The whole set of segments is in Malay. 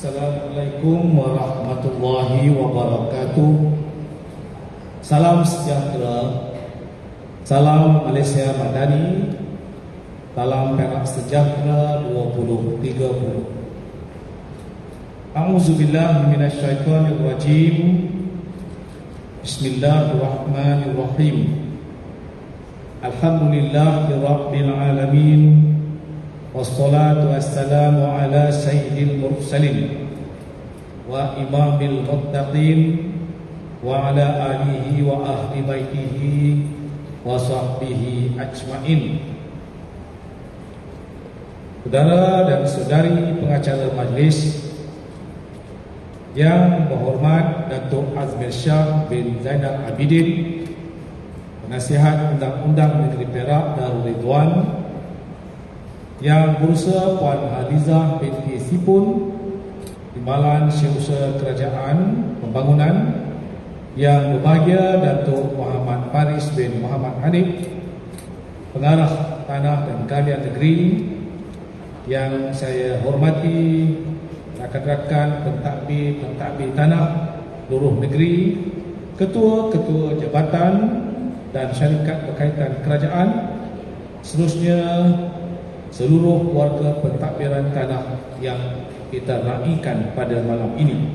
Assalamualaikum warahmatullahi wabarakatuh. Salam sejahtera, salam Malaysia Madani, salam Perak Sejahtera 2030. A'udzubillahi minasyaitonirrajim. Bismillahirrahmanirrahim. Alhamdulillahirabbil alamin. Wassalatu wassalamu ala sayyidil mursalin wa imamil muttaqin wa ala alihi wa ahli baitihi wa sahbihi ajma'in. Saudara dan saudari pengacara majlis yang berhormat, Datuk Azmir Shah bin Zainal Abidin, Penasihat Undang-Undang Negeri Perak Darul Ridwan, Yang Berusaha Puan Halizah binti Sipun, Timbalan Syekhusaha Kerajaan Pembangunan, Yang Berbahagia Datuk Muhammad Faris bin Muhammad Hanif, Pengarah Tanah dan Galian Negeri, yang saya hormati rakan-rakan pentadbir tanah seluruh negeri, ketua-ketua jabatan dan syarikat berkaitan kerajaan, seterusnya seluruh warga pentadbiran tanah yang kita raikan pada malam ini.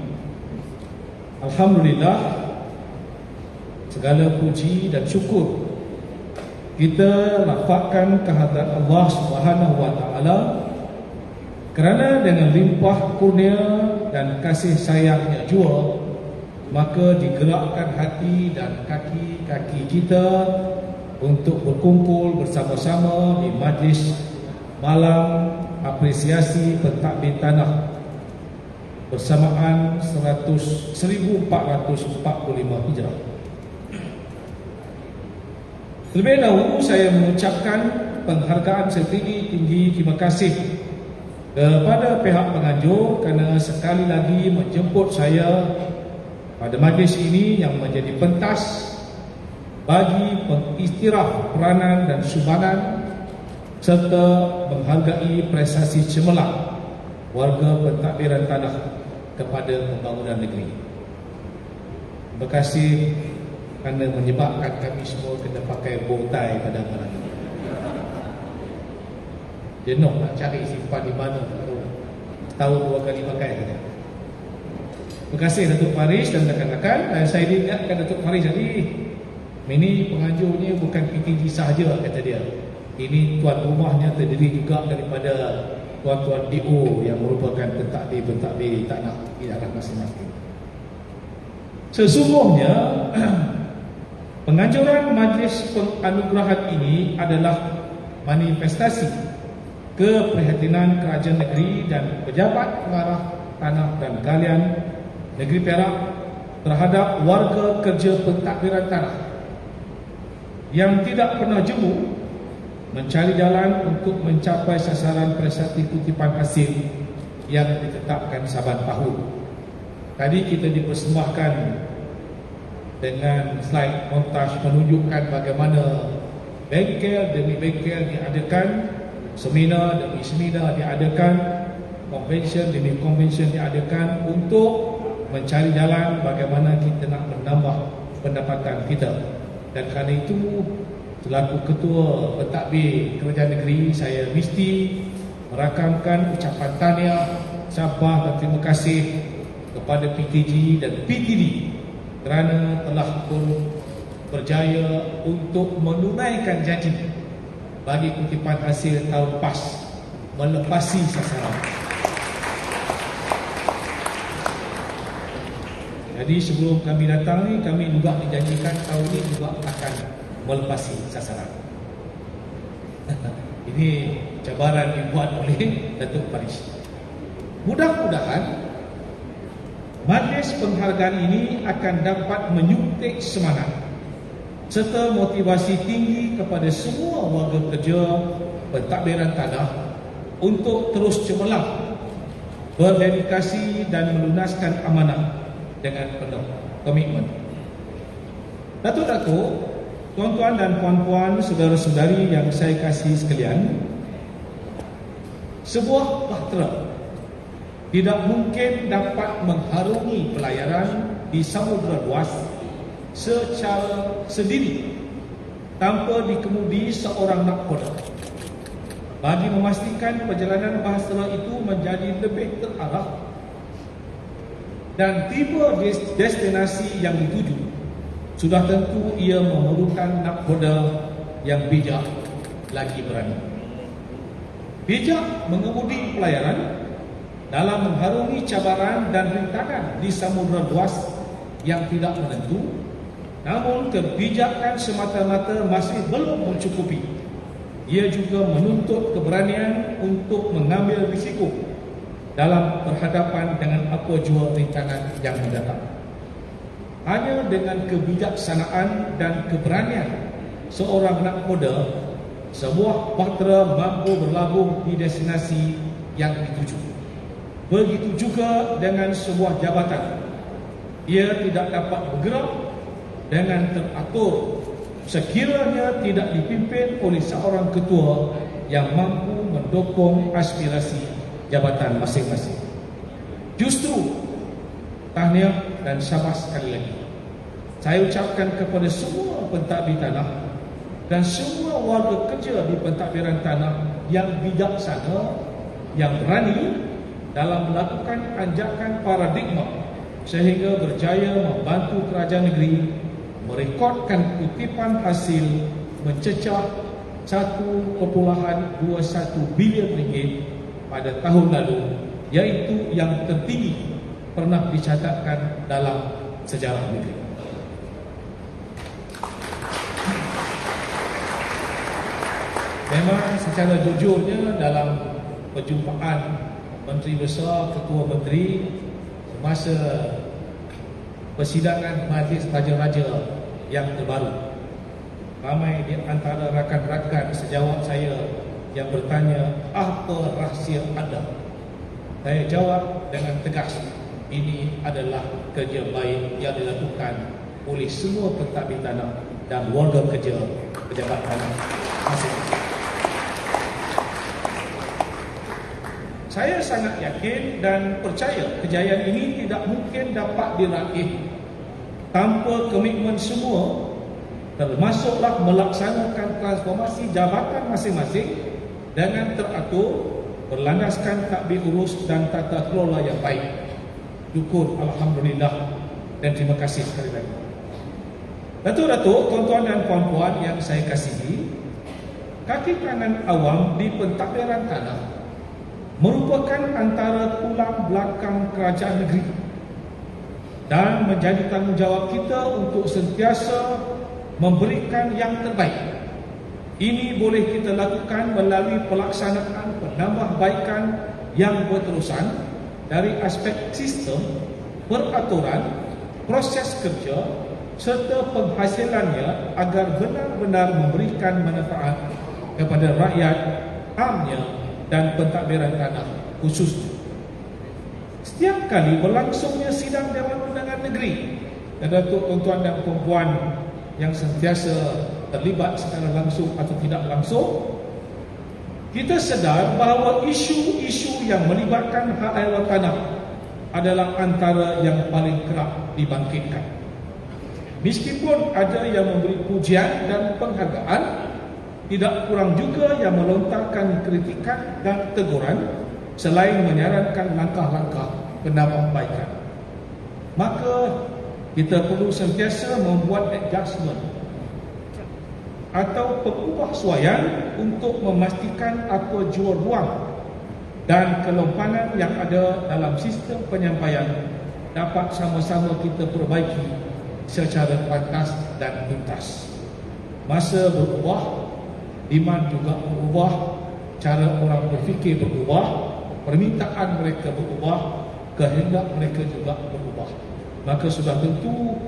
Alhamdulillah, segala puji dan syukur kita lafazkan kehadrat Allah Subhanahu wa taala kerana dengan limpah kurnia dan kasih sayangnya jua, maka digerakkan hati dan kaki-kaki kita untuk berkumpul bersama-sama di majlis malam apresiasi pentadbir tanah bersamaan 1445 Hijrah. Terlebih dahulu saya mengucapkan penghargaan setinggi-tinggi terima kasih kepada pihak penganjur kerana sekali lagi menjemput saya pada majlis ini yang menjadi pentas bagi pengiktiraf peranan dan sumbangan serta menghargai prestasi cemerlang warga pentadbiran tanah kepada pembangunan negeri. Terima kasih kerana menyebabkan kami semua kena pakai bow tie pada malam ini. Jenuh nak cari simpan di mana, tahu dua kali pakai saja. Terima kasih Datuk Faris dan rakan-rakan. Dan saya diingatkan Datuk Faris tadi, ini penganjurnya bukan PTG sahaja, kata dia. Ini tuan rumahnya terdiri juga daripada tuan-tuan DO yang merupakan pentadbir tanah di daerah masing-masing. Sesungguhnya penganjuran majlis penganugerahan ini adalah manifestasi keprihatinan kerajaan negeri dan pejabat pengarah tanah dan galian negeri Perak terhadap warga kerja pentadbiran tanah yang tidak pernah jemu mencari jalan untuk mencapai sasaran prestasi kutipan hasil yang ditetapkan saban tahun. Tadi kita dipersembahkan dengan slide montaj menunjukkan bagaimana bengkel demi bengkel diadakan, seminar demi seminar diadakan, convention demi convention diadakan untuk mencari jalan bagaimana kita nak menambah pendapatan kita. Dan kerana itu, selaku ketua pentadbir kerajaan negeri, saya mesti merakamkan ucapan tahniah, sabah dan terima kasih kepada PTG dan PTD kerana telah pun berjaya untuk menunaikan janji bagi kutipan hasil tahun PAS melepasi sasaran. Jadi sebelum kami datang ni, kami juga dijanjikan tahun ini juga akan melepasi sasaran. Ini cabaran dibuat oleh Datuk Faris. Mudah-mudahan majlis penghargaan ini akan dapat menyuntik semangat serta motivasi tinggi kepada semua warga kerja pentadbiran tanah untuk terus cemerlang, berdedikasi dan melunaskan amanah dengan penuh komitmen. Datuk-datuk, tuan-tuan dan puan-puan, saudara-saudari yang saya kasihi sekalian, sebuah bahtera tidak mungkin dapat mengharungi pelayaran di samudera luas secara sendiri tanpa dikemudi seorang nakhoda. Bagi memastikan perjalanan bahtera itu menjadi lebih terarah dan tiba di destinasi yang dituju, sudah tentu ia memerlukan nakhoda yang bijak lagi berani. Bijak mengemudi pelayaran dalam mengharungi cabaran dan rintangan di samudera luas yang tidak menentu, namun kebijakan semata-mata masih belum mencukupi. Ia juga menuntut keberanian untuk mengambil risiko dalam berhadapan dengan apa jua rintangan yang mendatang. Hanya dengan kebijaksanaan dan keberanian seorang nakhoda, sebuah bahtera mampu berlabuh di destinasi yang dituju. Begitu juga dengan sebuah jabatan. Ia tidak dapat bergerak dengan teratur sekiranya tidak dipimpin oleh seorang ketua yang mampu mendukung aspirasi jabatan masing-masing. Justru, tahniah dan syabas sekali lagi saya ucapkan kepada semua pentadbir tanah dan semua warga kerja di pentadbiran tanah yang bijaksana, yang berani dalam melakukan anjakan paradigma sehingga berjaya membantu kerajaan negeri merekodkan kutipan hasil mencecah 1.21 bilion ringgit pada tahun lalu, iaitu yang tertinggi pernah dicatatkan dalam sejarah negeri. Memang secara jujurnya dalam perjumpaan Menteri Besar, Ketua Menteri semasa persidangan Majlis Raja-Raja yang terbaru, ramai di antara rakan-rakan sejawat saya yang bertanya, apa rahsia anda? Saya jawab dengan tegas, ini adalah kerja baik yang dilakukan oleh semua pentadbir tanah dan warga kerja pejabat tanah masing-masing. Saya sangat yakin dan percaya kejayaan ini tidak mungkin dapat diraih tanpa komitmen semua, termasuklah melaksanakan transformasi jabatan masing-masing dengan teratur, berlandaskan tadbir urus dan tata kelola yang baik. Syukur, alhamdulillah, dan terima kasih sekali lagi. Datuk-datuk, tuan-tuan dan puan-puan yang saya kasihi, kaki kanan awam di pentadbiran tanah merupakan antara tulang belakang kerajaan negeri dan menjadi tanggungjawab kita untuk sentiasa memberikan yang terbaik. Ini boleh kita lakukan melalui pelaksanaan penambahbaikan yang berterusan dari aspek sistem, peraturan, proses kerja serta penghasilannya agar benar-benar memberikan manfaat kepada rakyat amnya dan pentadbiran tanah khususnya. Setiap kali berlangsungnya sidang Dewan Undangan Negeri, Datuk tuan-tuan dan puan-puan yang sentiasa terlibat secara langsung atau tidak langsung, kita sedar bahawa isu-isu yang melibatkan hak ehwal tanah adalah antara yang paling kerap dibangkitkan. Meskipun ada yang memberi pujian dan penghargaan, tidak kurang juga yang melontarkan kritikan dan teguran selain menyarankan langkah-langkah penambahbaikan. Maka kita perlu sentiasa membuat adjustment atau pengubahsuaian untuk memastikan apa jua ruang dan kelompangan yang ada dalam sistem penyampaian dapat sama-sama kita perbaiki secara pantas dan tuntas. Masa berubah, demand juga berubah, cara orang berfikir berubah, permintaan mereka berubah, kehendak mereka juga berubah. Maka sudah tentu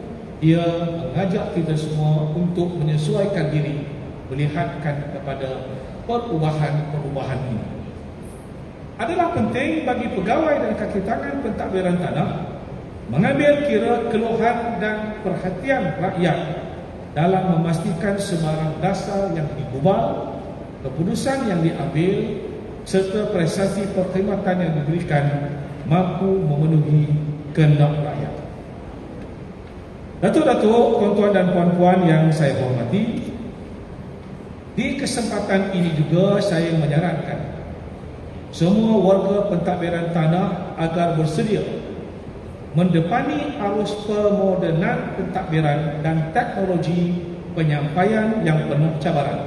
ia mengajak kita semua untuk menyesuaikan diri, melihatkan kepada perubahan-perubahan ini. Adalah penting bagi pegawai dan kaki tangan pentadbiran tanah mengambil kira keluhan dan perhatian rakyat dalam memastikan sebarang dasar yang digubal, keputusan yang diambil serta prestasi perkhidmatan yang diberikan mampu memenuhi kehendak rakyat. Datuk-datuk, tuan-tuan dan puan-puan yang saya hormati, di kesempatan ini juga saya menyarankan semua warga pentadbiran tanah agar bersedia mendepani arus pemodenan pentadbiran dan teknologi penyampaian yang penuh cabaran.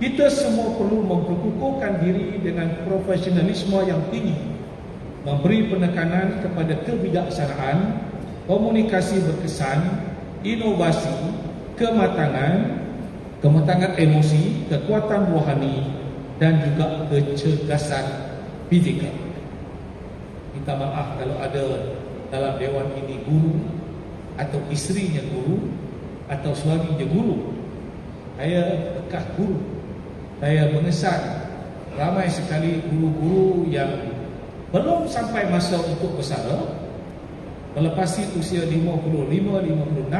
Kita semua perlu memperkukuhkan diri dengan profesionalisme yang tinggi, memberi penekanan kepada kebijaksanaan, komunikasi berkesan, inovasi, kematangan emosi, kekuatan rohani dan juga kecerdasan fizikal. Minta maaf kalau ada dalam dewan ini guru atau isterinya guru atau suaminya guru. Saya bekas guru. Saya mengesan ramai sekali guru-guru yang belum sampai masa untuk bersara, melepasi usia 55, 56,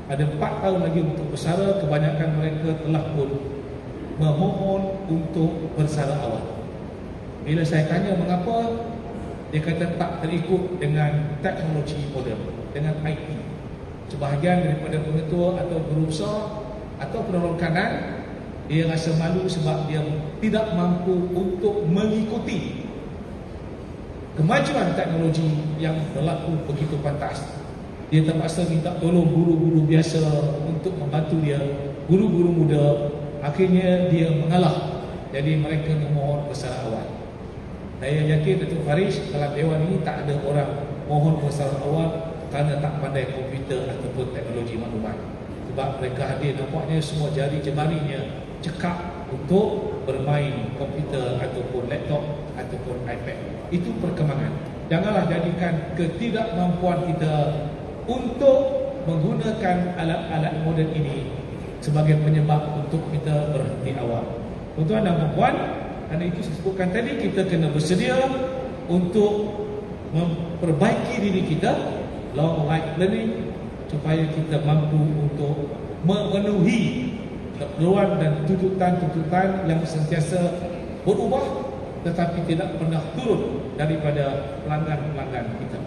ada 4 tahun lagi untuk bersara. Kebanyakan mereka telah pun memohon untuk bersara awal. Bila saya tanya mengapa, dia kata tak terikut dengan teknologi moden, dengan IT. Sebahagian daripada pengetua atau guru besar atau penolong kanan, dia rasa malu sebab dia tidak mampu untuk mengikuti kemajuan teknologi yang berlaku begitu pantas. Dia terpaksa minta tolong guru-guru biasa untuk membantu dia, guru-guru muda. Akhirnya dia mengalah, jadi mereka memohon bersara awal. Saya yakin Datuk Faris dalam dewan ini tak ada orang mohon bersara awal kerana tak pandai komputer ataupun teknologi maklumat. Sebab mereka hadir nampaknya semua jari jemarinya cekap untuk bermain komputer ataupun laptop ataupun iPad. Itu perkembangan. Janganlah jadikan ketidakmampuan kita untuk menggunakan alat-alat moden ini sebagai penyebab untuk kita berhenti awal. Tuan-tuan dan puan-puan, kerana itu saya sebutkan tadi, kita kena bersedia untuk memperbaiki diri kita, long life learning, supaya kita mampu untuk memenuhi keperluan dan tuntutan-tuntutan yang sentiasa berubah tetapi tidak pernah turun daripada pelanggan-pelanggan kita.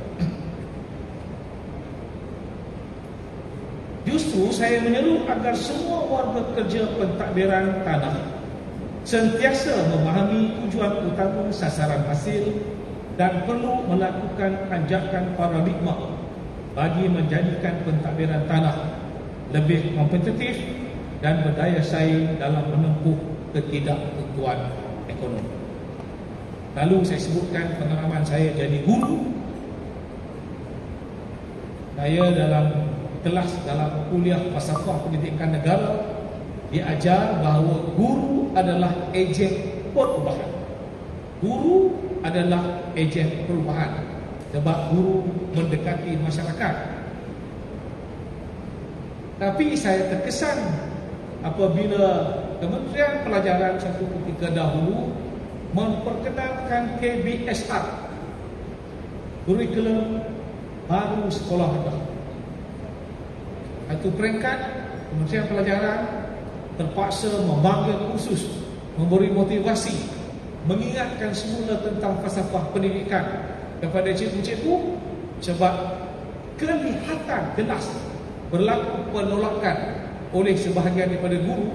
Justru saya menyeru agar semua warga kerja pentadbiran tanah sentiasa memahami tujuan utama sasaran hasil dan perlu melakukan anjakan paradigma bagi menjadikan pentadbiran tanah lebih kompetitif dan berdaya saing dalam menempuh ketidaktentuan ekonomi. Lalu saya sebutkan pengalaman saya jadi guru. Saya dalam kelas dalam kuliah falsafah pendidikan negara diajar bahawa guru adalah ejen perubahan. Guru adalah ejen perubahan sebab guru mendekati masyarakat. Tapi saya terkesan apabila Kementerian Pelajaran satu ketika dahulu memperkenalkan KBSR, kurikulum baru sekolah rendah. Itu peringkat Kementerian Pelajaran terpaksa memanggil khusus, memberi motivasi, mengingatkan semula tentang falsafah pendidikan kepada cikgu-cikgu sebab kelihatan jelas berlaku penolakan oleh sebahagian daripada guru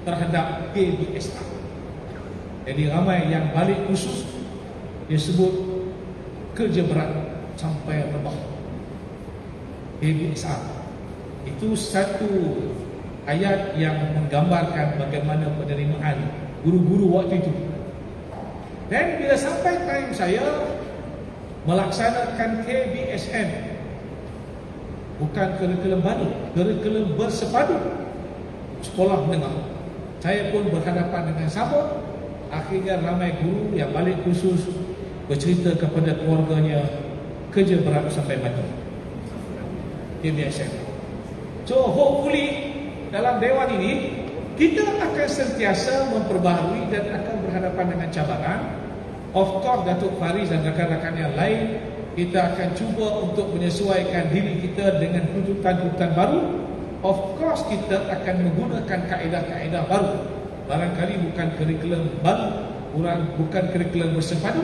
terhadap KBSR. Jadi ramai yang balik khusus, dia sebut kerja berat sampai rebah. KBSR itu satu ayat yang menggambarkan bagaimana penerimaan guru-guru waktu itu. Dan bila sampai time saya melaksanakan KBSN, bukan kurikulum baru, kurikulum bersepadu sekolah menengah, saya pun berhadapan dengan sama. Akhirnya ramai guru yang balik khusus bercerita kepada keluarganya kerja berat sampai mati. KBSN. So hopefully dalam dewan ini kita akan sentiasa memperbaharui dan akan berhadapan dengan cabaran. Of course Datuk Faris dan rakan-rakan yang lain, kita akan cuba untuk menyesuaikan diri kita dengan tuntutan-tuntutan baru. Of course kita akan menggunakan kaedah-kaedah baru. Barangkali bukan kurikulum baru, bukan kurikulum bersepadu,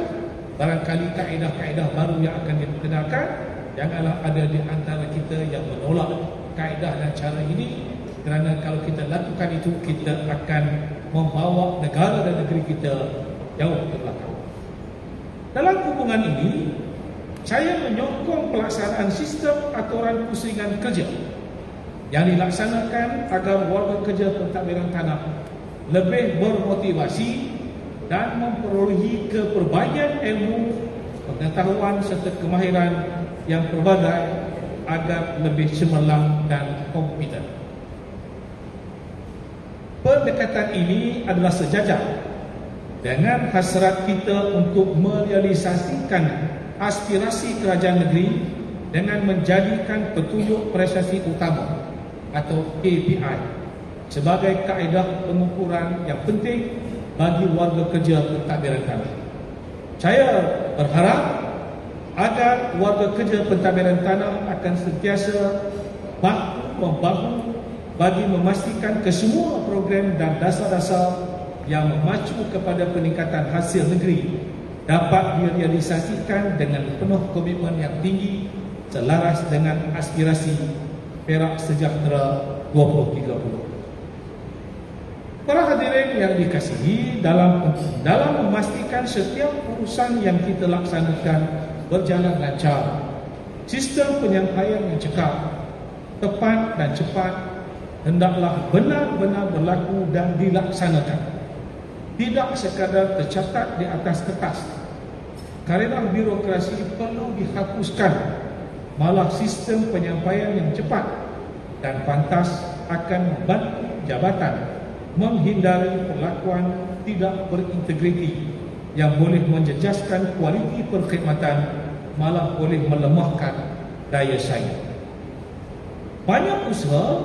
barangkali kaedah-kaedah baru yang akan diperkenalkan. Janganlah ada di antara kita yang menolak kaedah dan cara ini, kerana kalau kita lakukan itu, kita akan membawa negara dan negeri kita jauh ke belakang. Dalam hubungan ini, saya menyokong pelaksanaan sistem aturan pusingan kerja yang dilaksanakan agar warga kerja pentadbiran tanah lebih bermotivasi dan memperolehi keperbaikan ilmu, pengetahuan serta kemahiran yang pelbagai agar lebih cemerlang dan kompeten. Pendekatan ini adalah sejajar dengan hasrat kita untuk merealisasikan aspirasi kerajaan negeri dengan menjadikan petunjuk prestasi utama atau KPI sebagai kaedah pengukuran yang penting bagi warga kerja pentadbiran tanah. Saya berharap agar warga kerja pentadbiran tanah akan sentiasa bahu-membahu bagi memastikan kesemua program dan dasar-dasar yang memacu kepada peningkatan hasil negeri dapat direalisasikan dengan penuh komitmen yang tinggi selaras dengan aspirasi Perak Sejahtera 2030. Para hadirin yang dikasihi, dalam memastikan setiap urusan yang kita laksanakan berjalan lancar, sistem penyampaian yang cekap, tepat dan cepat hendaklah benar-benar berlaku dan dilaksanakan, tidak sekadar tercatat di atas kertas. Kerana birokrasi perlu dihapuskan, malah sistem penyampaian yang cepat dan pantas akan membantu jabatan menghindari perlakuan tidak berintegriti yang boleh menjejaskan kualiti perkhidmatan, malah boleh melemahkan daya saing. Banyak usaha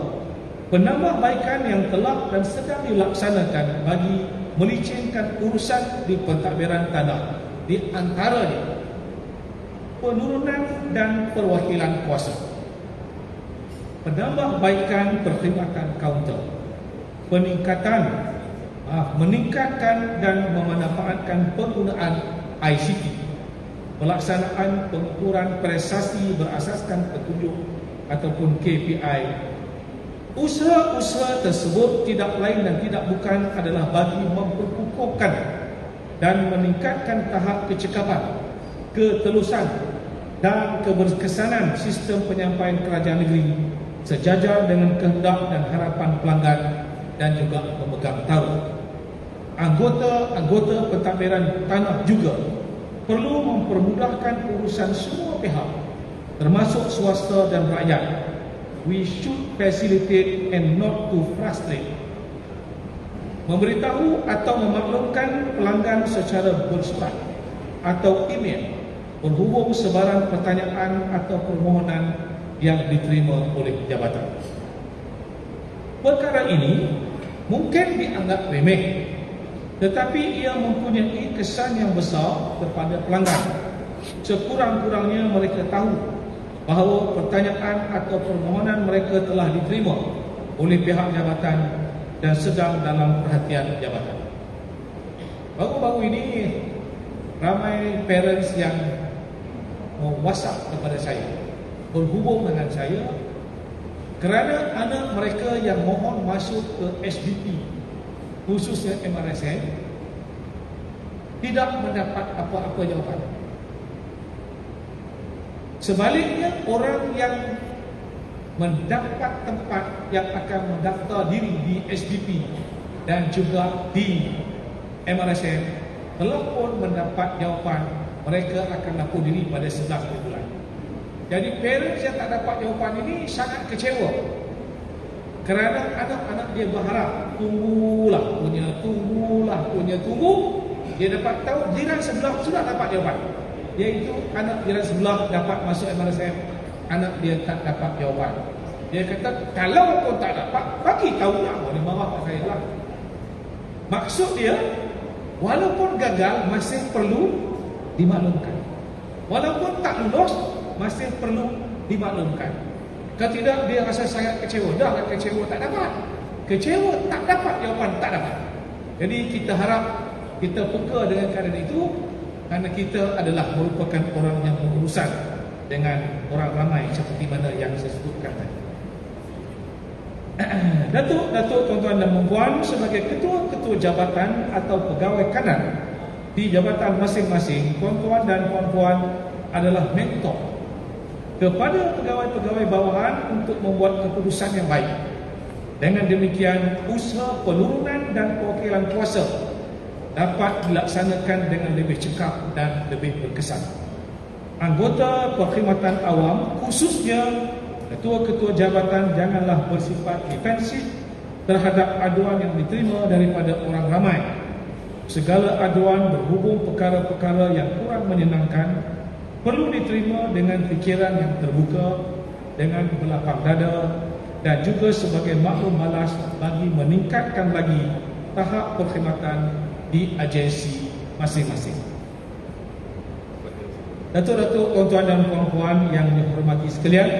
penambahbaikan yang telah dan sedang dilaksanakan bagi melicinkan urusan di pentadbiran tanah, di antaranya penurunan dan perwakilan kuasa, penambahbaikan perkhidmatan kaunter, meningkatkan dan memanfaatkan penggunaan ICT, pelaksanaan pengukuran prestasi berasaskan petunjuk ataupun KPI. Usaha-usaha tersebut tidak lain dan tidak bukan adalah bagi memperkukuhkan dan meningkatkan tahap kecekapan, ketelusan dan keberkesanan sistem penyampaian kerajaan negeri sejajar dengan kehendak dan harapan pelanggan dan juga pemegang taruh. Anggota-anggota pentadbiran tanah juga perlu mempermudahkan urusan semua pihak, termasuk swasta dan rakyat. We should facilitate and not to frustrate. Memberitahu atau memaklumkan pelanggan secara bersurat atau email berhubung sebarang pertanyaan atau permohonan yang diterima oleh jabatan. Perkara ini mungkin dianggap remeh, tetapi ia mempunyai kesan yang besar kepada pelanggan. Sekurang-kurangnya mereka tahu bahawa pertanyaan atau permohonan mereka telah diterima oleh pihak jabatan dan sedang dalam perhatian jabatan. Baru-baru ini ramai parents yang WhatsApp kepada saya, berhubung dengan saya kerana anak mereka yang mohon masuk ke SBP, khususnya MRSM, tidak mendapat apa-apa jawapan. Sebaliknya, orang yang mendapat tempat yang akan mendaftar diri di SBP dan juga di MRSM telah pun mendapat jawapan mereka akan lapor diri pada 11 bulan. Jadi parents yang tak dapat jawapan ini sangat kecewa, kerana anak-anak dia berharap tunggu. Dia dapat tahu jiran sebelah sudah dapat jawapan, iaitu anak jiran sebelah dapat masuk MRSM, anak dia tak dapat jawapan. Dia kata kalau kau tak dapat, bagi tahu lah, boleh marah kat saya lah. Maksud dia, walaupun gagal masih perlu dimaklumkan, walaupun tak lulus masih perlu dimaklumkan. Kalau tidak, dia rasa sangat kecewa. Dah kecewa tak dapat, kecewa tak dapat jawapan, tak dapat. Jadi kita harap kita peka dengan keadaan itu kerana kita adalah merupakan orang yang berurusan dengan orang ramai seperti mana yang saya sebutkan tadi. Datuk, tuan-tuan dan puan, sebagai ketua-ketua jabatan atau pegawai kanan di jabatan masing-masing, tuan-tuan dan puan-puan adalah mentor kepada pegawai-pegawai bawahan untuk membuat keputusan yang baik. Dengan demikian, usaha penurunan dan perwakilan kuasa dapat dilaksanakan dengan lebih cekap dan lebih berkesan. Anggota perkhidmatan awam, khususnya ketua-ketua jabatan, janganlah bersifat defensif terhadap aduan yang diterima daripada orang ramai. Segala aduan berhubung perkara-perkara yang kurang menyenangkan perlu diterima dengan fikiran yang terbuka, dengan berlapang dada, dan juga sebagai maklum malas bagi meningkatkan lagi tahap perkhidmatan di agensi masing-masing. Datuk-datuk, tuan-tuan dan puan-puan yang dihormati sekalian,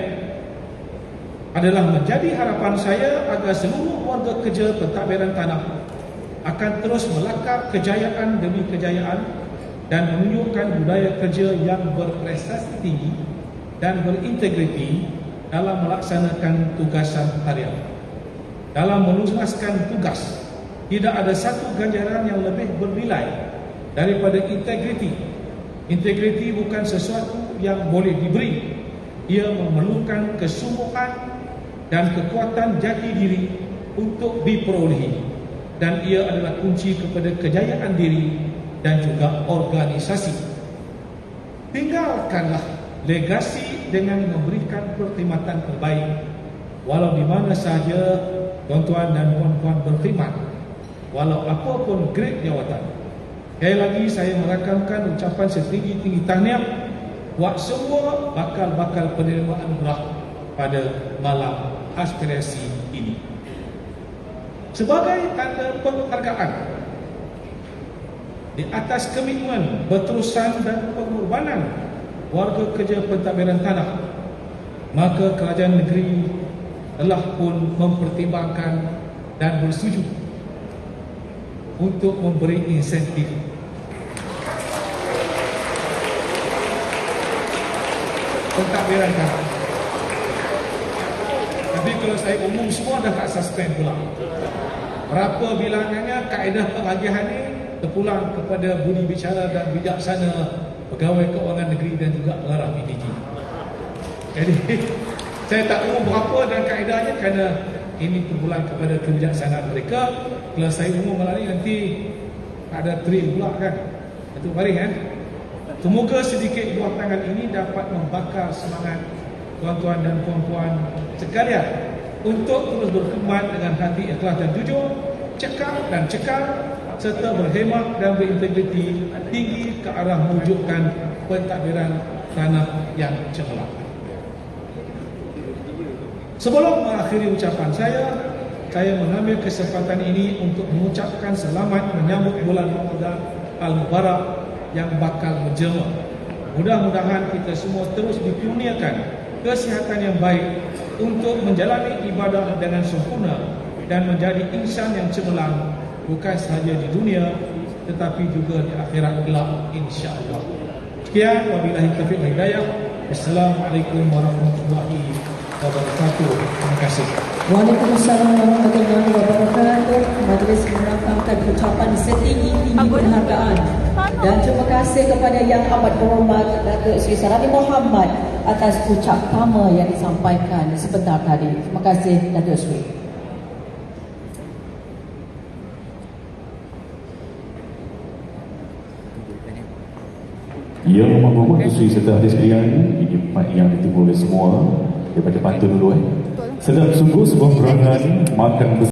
adalah menjadi harapan saya agar seluruh warga kerja pentadbiran tanah akan terus melakar kejayaan demi kejayaan dan menunjukkan budaya kerja yang berprestasi tinggi dan berintegriti dalam melaksanakan tugasan harian. Dalam menuntaskan tugas, tidak ada satu ganjaran yang lebih bernilai daripada integriti. Integriti bukan sesuatu yang boleh diberi. Ia memerlukan kesungguhan dan kekuatan jati diri untuk diperolehi, dan ia adalah kunci kepada kejayaan diri dan juga organisasi. Tinggalkanlah legasi dengan memberikan perkhidmatan terbaik walau di mana sahaja tuan-tuan dan puan-puan berkhidmat, walau apapun grade jawatan. Sekali lagi saya merakamkan ucapan setinggi-tinggi tahniah buat semua bakal-bakal penerima anugerah pada malam aspirasi ini. Sebagai tanda penghargaan di atas komitmen, berterusan dan pengorbanan warga kerja pentadbiran tanah, maka kerajaan negeri telah pun mempertimbangkan dan bersetuju untuk memberi insentif pentadbiran tanah. Tapi kalau saya umum semua dah tak suspend pula. Berapa bilangannya, kaedah pengagihan ini terpulang kepada budi bicara dan bijaksana pegawai keuangan negeri dan juga pengarah PDG. Jadi saya tak umum berapa dan kaedahnya kerana ini terpulang kepada kebijaksanaan mereka. Kalau saya umum malam ni nanti ada trail pula kan. Itu baring kan. Semoga sedikit buah tangan ini dapat membakar semangat tuan-tuan dan puan-puan sekalian untuk terus berkhidmat dengan hati ikhlas dan jujur, cekap dan cekal, serta berhemat dan berintegriti tinggi ke arah mewujudkan pentadbiran tanah yang cemerlang. Sebelum mengakhiri ucapan saya mengambil kesempatan ini untuk mengucapkan selamat menyambut bulan Ramadan Al-Mubarak yang bakal menjelma. Mudah-mudahan kita semua terus dikurniakan kesihatan yang baik untuk menjalani ibadah dengan sempurna dan menjadi insan yang cemerlang, bukan sahaja di dunia tetapi juga di akhirat kelak, insya-Allah. Sekian, wabillahi taufiq wal hidayah. Assalamualaikum warahmatullahi wabarakatuh. Terima kasih. Waalaikumsalam warahmatullahi wabarakatuh. Majlis menyampaikan ucapan setinggi-tinggi penghargaan dan terima kasih kepada Yang Amat Berhormat Datuk Seri Sarani Mohamad atas ucap pertama yang disampaikan sebentar tadi. Terima kasih Datuk Seri. Yang Amat Berhormat Seri serta hadirin sekalian, ini part yang ditunggu oleh semua daripada pantun dulu. Sedap sungguh sebuah perangan makan bersama.